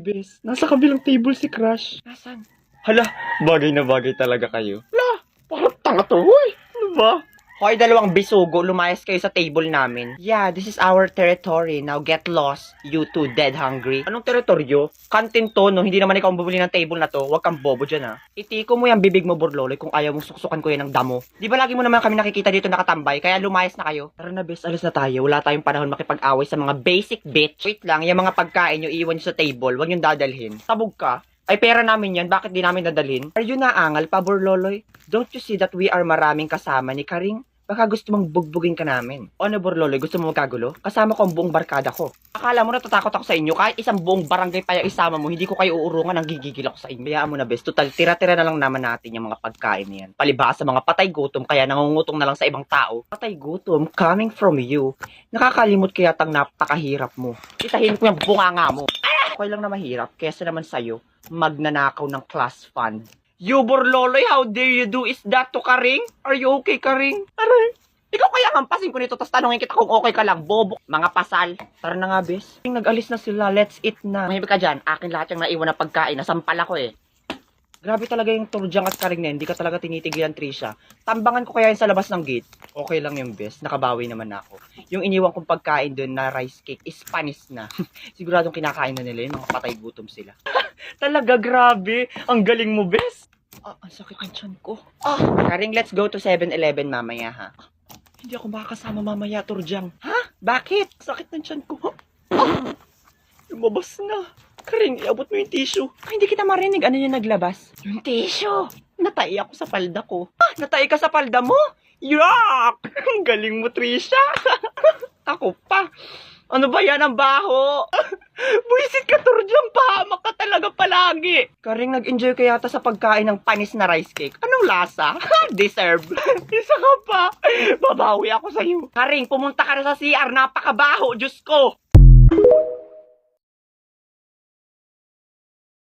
Bes, nasa kabilang table si Crush. Nasaan? Hala, bagay na bagay talaga kayo. Hala, parang tanga to, huy. Ano ba? Hoy, dalawang bisugo, lumayas kayo sa table namin. Yeah, this is our territory. Now get lost, you two dead hungry. Anong teritoryo? Kantin to, no? Hindi naman ikaw ang bumili ng table na to. Huwag kang bobo dyan, ha? Itiko mo yung bibig mo, Burloloy, kung ayaw mong suksukan ko yan ng damo. Di ba lagi mo naman kami nakikita dito nakatambay, kaya lumayas na kayo? Tara na, bes, alis na tayo. Wala tayong panahon makipag-away sa mga basic bitch. Wait lang, yung mga pagkain nyo iwan nyo sa table, huwag nyo dadalhin. Sabog ka? Ay, pera namin yan, bakit di namin dadalhin? Are you naangal pa, Burloloy? Don't you see that we are maraming kasama ni Karing? Baka gusto mong bugbugin ka namin. O ano, Burloloy, gusto mo magkagulo? Kasama ko ang buong barkada ko. Akala mo natatakot ako sa inyo? Kahit isang buong barangay pa yung isama mo, hindi ko kayo uurungan, ang gigigil ako sa inyo. Bayaan mo na, bes. Total, tira-tira na lang naman natin yung mga pagkain na yan. Palibhasa sa mga patay gutom, kaya nangungutong na lang sa ibang tao. Patay gutom, coming from you. Nakakalimot kaya tang napakahirap mo. Itahin ko yung bunganga mo. Okay lang na mahirap, kesa naman sa'yo, magnanakaw ng class fund. You, Burloloy, how dare you do is that to Karing? Are you okay, Karing? Aray, ikaw kaya hampasin ko nito, tapos tanongin kita kung okay ka lang, bobo. Mga pasal. Tara na nga, bes. Nag-alis na sila, let's eat na. Mahimik ka dyan, akin lahat yung naiwan na pagkain, nasampal ako eh. Grabe talaga yung Turjang at Karing na yun, hindi ka talaga tinitigilan, Trisha. Tambangan ko kaya yun sa labas ng gate. Okay lang yung bes, nakabawi naman ako. Yung iniwan kong pagkain doon na rice cake is panis na. Siguradong kinakain na nila yun, mga patay gutom sila. Talaga, grabe. Ang galing mo, bes. Ang sakit ang tiyan ko. Karing, let's go to 7-Eleven mamaya, ha? Hindi ako makakasama mamaya, Turjang. Ha? Bakit? Sakit ng tiyan ko. Lumabas na. Karing, iabot mo yung tissue. Hindi kita marinig. Ano yung naglabas? Yung tissue. Natai ako sa palda ko. Natai ka sa palda mo? Yuck! Ang galing mo, Trisha. Ako pa. Ano ba yan ang baho? Buisit ka, Turjang. Pahamak ka talaga palagi. Karing, nag-enjoy ka yata sa pagkain ng panis na rice cake. Anong lasa? Deserve. Isa ka pa. Babawi ako sa'yo. Karing, pumunta ka na sa CR. Napakabaho. Diyos ko.